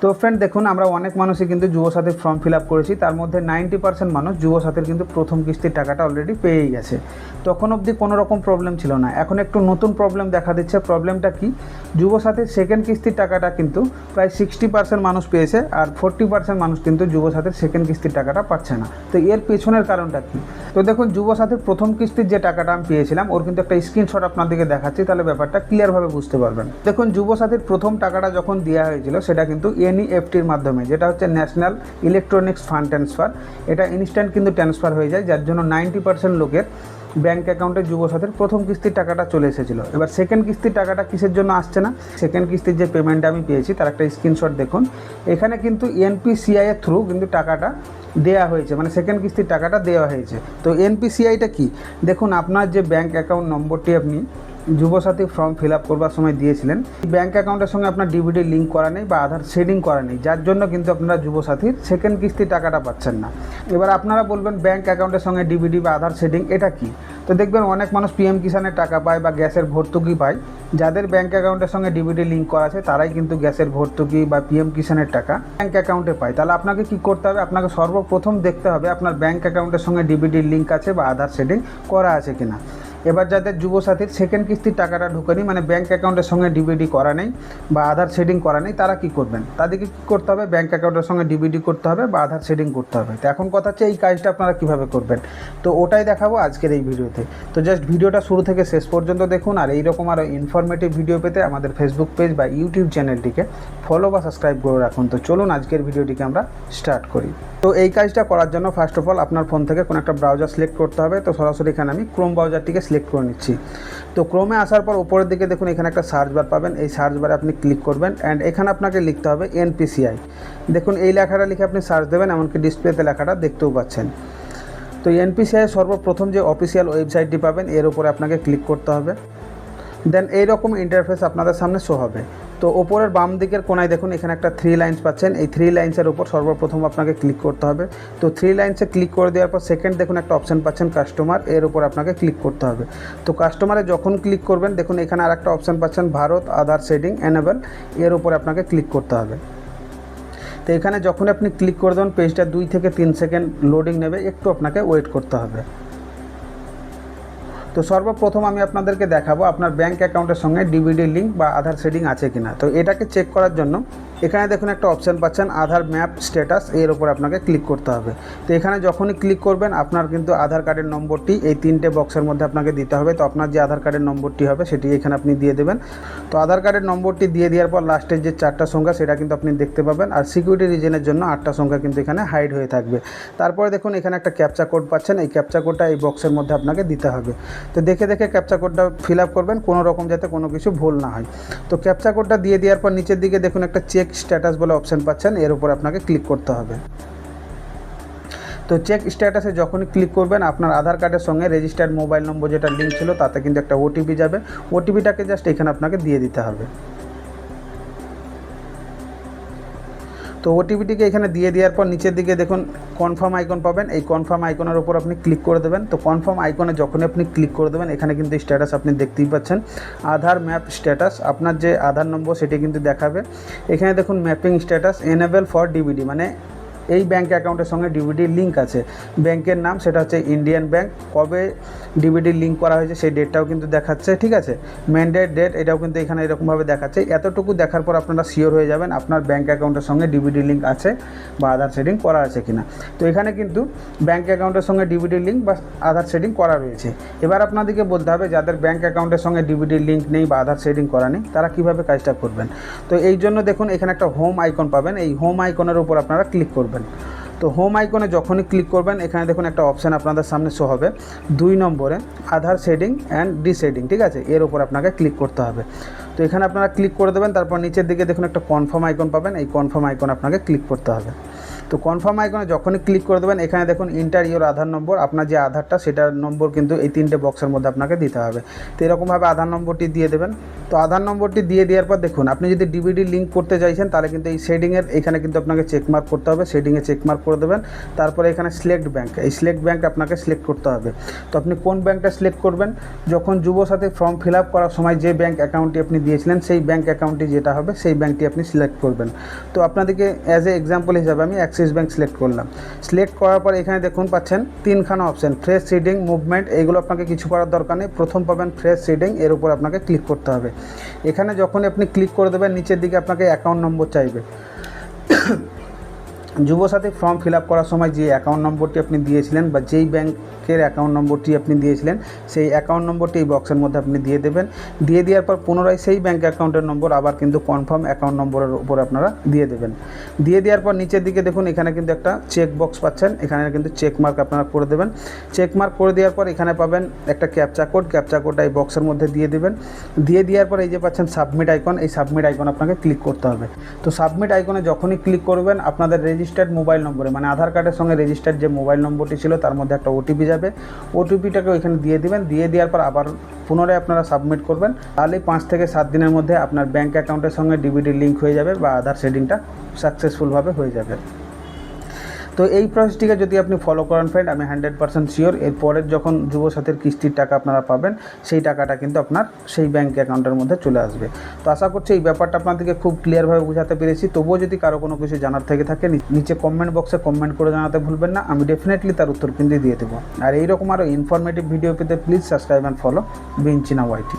তো ফ্রেন্ড দেখুন, আমরা অনেক মানুষই কিন্তু যুবসাথীর ফর্ম ফিল আপ করেছি, তার মধ্যে 90% মানুষ যুবসাথীর কিন্তু প্রথম কিস্তির টাকাটা অলরেডি পেয়েই গেছে। তখন অবধি কোনো রকম প্রবলেম ছিল না। এখন একটু নতুন প্রবলেম দেখা দিচ্ছে। প্রবলেমটা কি? যুবসাথীর সেকেন্ড কিস্তির টাকাটা কিন্তু প্রায় 60% মানুষ পেয়েছে, আর 40% মানুষ কিন্তু যুবসাথীর সেকেন্ড কিস্তির টাকাটা পাচ্ছে না। তো এর পেছনের কারণটা কি? তো দেখুন, যুবসাথীর প্রথম কিস্তির যে টাকাটা আমি পেয়েছিলাম ওর কিন্তু একটা স্ক্রিনশট আপনাদেরকে দেখাচ্ছি, তাহলে ব্যাপারটা ক্লিয়ারভাবে বুঝতে পারবেন। দেখুন, যুবসাথীর প্রথম টাকাটা যখন দেওয়া হয়েছিল সেটা কিন্তু এনইএফটির মাধ্যমে, যেটা হচ্ছে ন্যাশনাল ইলেকট্রনিক্স ফান্ড ট্রান্সফার। এটা ইনস্ট্যান্ট কিন্তু ট্রান্সফার হয়ে যায়, যার জন্য 90% লোকের ব্যাঙ্ক অ্যাকাউন্টে যুবসাথীর প্রথম কিস্তির টাকাটা চলে এসেছিলো। এবার সেকেন্ড কিস্তির টাকাটা কিসের জন্য আসছে না? সেকেন্ড কিস্তির যে পেমেন্টটা আমি পেয়েছি তার একটা স্ক্রিনশট দেখুন। এখানে কিন্তু এনপিসিআই এর থ্রু কিন্তু টাকাটা দেওয়া হয়েছে, মানে সেকেন্ড কিস্তির টাকাটা দেওয়া হয়েছে। তো এনপিসিআইটা কি? দেখুন, আপনার যে ব্যাঙ্ক অ্যাকাউন্ট নম্বরটি আপনি যুবসাথী ফর্ম ফিল আপ করবার সময় দিয়েছিলেন, ব্যাঙ্ক অ্যাকাউন্টের সঙ্গে আপনার ডিবিডি লিঙ্ক করা নেই বা আধার শেডিং করা নেই, যার জন্য কিন্তু আপনারা যুবসাথীর সেকেন্ড কিস্তির টাকাটা পাচ্ছেন না। এবার আপনারা বলবেন ব্যাঙ্ক অ্যাকাউন্টের সঙ্গে ডিবিডি বা আধার শেডিং এটা কি? তো দেখবেন অনেক মানুষ পিএম কিষানের টাকা পায় বা গ্যাসের ভর্তুকি পায়। যাদের ব্যাঙ্ক অ্যাকাউন্টের সঙ্গে ডিবিডি লিঙ্ক করা আছে তারাই কিন্তু গ্যাসের ভর্তুকি বা পিএম কিষানের টাকা ব্যাঙ্ক অ্যাকাউন্টে পায়। তাহলে আপনাকে কি করতে হবে? আপনাকে সর্বপ্রথম দেখতে হবে আপনার ব্যাঙ্ক অ্যাকাউন্টের সঙ্গে ডিবিডি লিঙ্ক আছে বা আধার শেডিং করা আছে কিনা। এবার যাদের যুবসাথীর সেকেন্ড কিস্তির টাকাটা ঢুকেনি, মানে ব্যাঙ্ক অ্যাকাউন্টের সঙ্গে ডিবিডি করা নেই বা আধার শেডিং করা নেই, তারা কি করবেন? তাদেরকে কী করতে হবে? ব্যাঙ্ক অ্যাকাউন্টের সঙ্গে ডিবিডি করতে হবে বা আধার শেডিং করতে হবে। তো এখন কথা হচ্ছে এই কাজটা আপনারা কীভাবে করবেন, তো ওটাই দেখাবো আজকের এই ভিডিওতে। তো জাস্ট ভিডিওটা শুরু থেকে শেষ পর্যন্ত দেখুন। আর এইরকম আরও ইনফরমেটিভ ভিডিও পেতে আমাদের ফেসবুক পেজ বা ইউটিউব চ্যানেলটিকে ফলো বা সাবস্ক্রাইব করে রাখুন। তো চলুন আজকের ভিডিওটিকে আমরা স্টার্ট করি। তো এই কাজটা করার জন্য ফার্স্ট অফ অল আপনার ফোন থেকে কোনো একটা ব্রাউজার সিলেক্ট করতে হবে। তো সরাসরি এখানে আমি ক্রোম ব্রাউজারটিকে সিলেক্ট করে নিচ্ছি। তো ক্রোমে আসার পর উপরের দিকে দেখুন এখানে একটা সার্চ বার পাবেন, এই সার্চ বারে আপনি ক্লিক করবেন অ্যান্ড এখানে আপনাকে লিখতে হবে এনপিসিআই। দেখুন এই লেখাটা লিখে আপনি সার্চ দেবেন, এমনকি ডিসপ্লেতে লেখাটা দেখতেও পাচ্ছেন। তো এনপিসিআই সর্বপ্রথম যে অফিসিয়াল ওয়েবসাইটটি পাবেন এর উপরে আপনাকে ক্লিক করতে হবে। দেন এইরকম ইন্টারফেস আপনাদের সামনে শো হবে। তো ওপরের বাম দিকের কোনায় দেখুন এখানে একটা 3 লাইন্স পাচ্ছেন। এই 3 লাইন্সের উপর সর্বপ্রথম আপনাকে ক্লিক করতে হবে। তো 3 লাইন্সে ক্লিক করে দেওয়ার পর সেকেন্ড দেখুন একটা অপশান পাচ্ছেন কাস্টমার, এর উপর আপনাকে ক্লিক করতে হবে। তো কাস্টমারে যখন ক্লিক করবেন দেখুন এখানে আর একটা অপশান পাচ্ছেন ভারত আধার শেডিং এনেবল, এর উপর আপনাকে ক্লিক করতে হবে। তো এখানে যখন আপনি ক্লিক করে দেবেন পেজটা 2 থেকে 3 সেকেন্ড লোডিং নেবে, একটু আপনাকে ওয়েট করতে হবে। তো সর্বপ্রথম আমি আপনাদেরকে দেখাবো আপনার ব্যাঙ্ক অ্যাকাউন্টের সঙ্গে ডিবিডি লিঙ্ক বা আধার শেডিং আছে কিনা। তো এটাকে চেক করার জন্য এখানে দেখুন একটা অপশান পাচ্ছেন আধার ম্যাপ স্ট্যাটাস, এর উপর আপনাকে ক্লিক করতে হবে। তো এখানে যখনই ক্লিক করবেন আপনার কিন্তু আধার কার্ডের নম্বরটি এই 3টে বক্সের মধ্যে আপনাকে দিতে হবে। তো আপনার যে আধার কার্ডের নম্বরটি হবে সেটি এখানে আপনি দিয়ে দেবেন। তো আধার কার্ডের নম্বরটি দিয়ে দেওয়ার পর লাস্টের যে 4টা সংখ্যা সেটা কিন্তু আপনি দেখতে পাবেন, আর সিকিউরিটি রিজনের জন্য 8টা সংখ্যা কিন্তু এখানে হাইড হয়ে থাকবে। তারপরে দেখুন এখানে একটা ক্যাপচা কোড পাচ্ছেন, এই ক্যাপচা কোডটা এই বক্সের মধ্যে আপনাকে দিতে হবে। তো দেখে দেখে ক্যাপচা কোডটা ফিল আপ করবেন, কোনো রকম যাতে কোনো কিছু ভুল না হয়। তো ক্যাপচা কোডটা দিয়ে দেওয়ার পর নিচের দিকে দেখুন একটা চেক স্ট্যাটাস বলে অপশান পাচ্ছেন, এর উপর আপনাকে ক্লিক করতে হবে। তো চেক স্ট্যাটাসে যখনই ক্লিক করবেন আপনার আধার কার্ডের সঙ্গে রেজিস্টার্ড মোবাইল নম্বর যেটা লিঙ্ক ছিল তাতে কিন্তু একটা ওটিপি যাবে। ওটিপিটাকে জাস্ট এখানে আপনাকে দিয়ে দিতে হবে। তো ওটিপিটিকে এখানে দিয়ে দেওয়ার পর নিচের দিকে দেখুন কনফার্ম আইকন পাবেন, এই কনফার্ম আইকনের উপর আপনি ক্লিক করে দেবেন। তো কনফার্ম আইকনে যখনই আপনি ক্লিক করে দেবেন এখানে কিন্তু স্ট্যাটাস আপনি দেখতেই পাচ্ছেন আধার ম্যাপ স্ট্যাটাস, আপনার যে আধার নম্বর সেটি কিন্তু দেখাবে। এখানে দেখুন mapping status enable for DBD, মানে এই ব্যাঙ্ক অ্যাকাউন্টের সঙ্গে ডিবিডি লিঙ্ক আছে। ব্যাংকের নাম সেটা হচ্ছে ইন্ডিয়ান ব্যাঙ্ক, কবে ডিবিডি লিঙ্ক করা হয়েছে সেই ডেটটাও কিন্তু দেখাচ্ছে, ঠিক আছে। ম্যান্ডেট ডেট এটাও কিন্তু এখানে এরকমভাবে দেখাচ্ছে। এতটুকু দেখার পর আপনারা শিওর হয়ে যাবেন আপনার ব্যাঙ্ক অ্যাকাউন্টের সঙ্গে ডিবিডি লিঙ্ক আছে বা আধার শেডিং করা আছে কিনা। তো এখানে কিন্তু ব্যাঙ্ক অ্যাকাউন্টের সঙ্গে ডিবিডি লিঙ্ক বা আধার শেডিং করা রয়েছে। এবার আপনাদেরকে বলতে হবে যাদের ব্যাঙ্ক অ্যাকাউন্টের সঙ্গে ডিবিডি লিঙ্ক নেই বা আধার শেডিং করা নেই তারা কীভাবে কাজটা করবেন। তো এই জন্য দেখুন এখানে একটা হোম আইকন পাবেন, এই হোম আইকনের উপর আপনারা ক্লিক করবেন। তো হোম আইকনে যখনই ক্লিক করবেন এখানে দেখুন একটা অপশান আপনাদের সামনে শো হবে 2 নম্বরে আধার শেডিং অ্যান্ড ডিশেডিং, ঠিক আছে, এর উপর আপনাকে ক্লিক করতে হবে। তো এখানে আপনারা ক্লিক করে দেবেন, তারপর নিচের দিকে দেখুন একটা কনফার্ম আইকন পাবেন, এই কনফার্ম আইকন আপনাকে ক্লিক করতে হবে। তো কনফার্ম আইকনে যখনই ক্লিক করে দেবেন এখানে দেখুন ইন্টার ইওর আধার নম্বর, আপনার যে আধারটা সেটার নম্বর কিন্তু এই 3টে বক্সের মধ্যে আপনাকে দিতে হবে। তো এরকমভাবে আধার নম্বরটি দিয়ে দেবেন। তো আধার নম্বরটি দিয়ে দেওয়ার পর দেখুন আপনি যদি ডিবিডি লিঙ্ক করতে চাইছেন তাহলে কিন্তু এই শেডিংয়ের এখানে কিন্তু আপনাকে চেকমার্ক করতে হবে, শেডিংয়ে চেকমার্ক করে দেবেন। তারপরে এখানে সিলেক্ট ব্যাঙ্ক, এই সিলেক্ট ব্যাঙ্ক আপনাকে সিলেক্ট করতে হবে। তো আপনি কোন ব্যাঙ্কটা সিলেক্ট করবেন? যখন যুবসাথী ফর্ম ফিল আপ করার সময় যে ব্যাঙ্ক অ্যাকাউন্টটি আপনি দিয়েছিলেন সেই ব্যাঙ্ক অ্যাকাউন্টটি যেটা হবে সেই ব্যাঙ্কটি আপনি সিলেক্ট করবেন। তো আপনাদেরকে অ্যাজ এ এক্সাম্পল হিসাবে আমি অ্যাক্সিস ব্যাঙ্ক সিলেক্ট করলাম। সিলেক্ট করার পর এখানে দেখুন পাচ্ছেন তিনখানা অপশান, ফ্রেশ সিডিং, মুভমেন্ট, এইগুলো আপনাকে কিছু করার দরকার নেই। প্রথম পাবেন ফ্রেশ সিডিং, এর উপর আপনাকে ক্লিক করতে হবে। এখানে যখনই আপনি ক্লিক করে দেবেন নিচের দিকে আপনাকে অ্যাকাউন্ট নম্বর চাইবে। যুবসাথী ফর্ম ফিল আপ করার সময় যে অ্যাকাউন্ট নম্বরটি আপনি দিয়েছিলেন বা যেই ব্যাংকের অ্যাকাউন্ট নম্বরটি আপনি দিয়েছিলেন সেই অ্যাকাউন্ট নম্বরটি এই বক্সের মধ্যে আপনি দিয়ে দেবেন। দিয়ে দেওয়ার পর পুনরায় সেই ব্যাঙ্ক অ্যাকাউন্টের নম্বর আবার কিন্তু কনফার্ম অ্যাকাউন্ট নম্বরের উপর আপনারা দিয়ে দেবেন। দিয়ে দেওয়ার পর নিচের দিকে দেখুন এখানে কিন্তু একটা চেক বক্স পাচ্ছেন, এখানে কিন্তু চেক মার্ক আপনারা করে দেবেন। চেক মার্ক করে দেওয়ার পর এখানে পাবেন একটা ক্যাপচা কোড, ক্যাপচা কোডটা এই বক্সের মধ্যে দিয়ে দেবেন। দিয়ে দেওয়ার পর এই যে পাচ্ছেন সাবমিট আইকন, এই সাবমিট আইকন আপনাকে ক্লিক করতে হবে। তো সাবমিট আইকনে যখনই ক্লিক করবেন আপনাদের রেজিস্টার্ড মোবাইল নম্বরে মানে আধার কার্ডের সঙ্গে রেজিস্টার্ড যে মোবাইল নম্বরটি ছিল তার মধ্যে একটা ওটিপি যাবে। ওটিপিটাকে ওইখানে দিয়ে দেবেন। দিয়ে দেওয়ার পর আবার পুনরায় আপনারা সাবমিট করবেন। তাহলে 5 থেকে 7 দিনের মধ্যে আপনার ব্যাঙ্ক অ্যাকাউন্টের সঙ্গে ডিবিটি লিঙ্ক হয়ে যাবে বা আধার সেটিংটা সাকসেসফুলভাবে হয়ে যাবে। তো এই প্রসেসটিকে যদি আপনি ফলো করেন ফ্রেন্ড, আমি 100% শিওর এরপরের যখন যুবসাথীর কিস্তির টাকা আপনারা পাবেন সেই টাকাটা কিন্তু আপনার সেই ব্যাঙ্ক অ্যাকাউন্টের মধ্যে চলে আসবে। তো আশা করছি এই ব্যাপারটা আপনাদেরকে খুব ক্লিয়ারভাবে বোঝাতে পেরেছি। তবুও যদি কারো কোনো কিছু জানার থেকে থাকে নিচে কমেন্ট বক্সে কমেন্ট করে জানাতে ভুলবেন না, আমি ডেফিনেটলি তার উত্তর কিন্তু দিয়ে দেবো। আর এইরকম আরও ইনফরমেটিভ ভিডিও পেতে প্লিজ সাবস্ক্রাইব অ্যান্ড ফলো বিঞ্চিনা ওয়াইটি।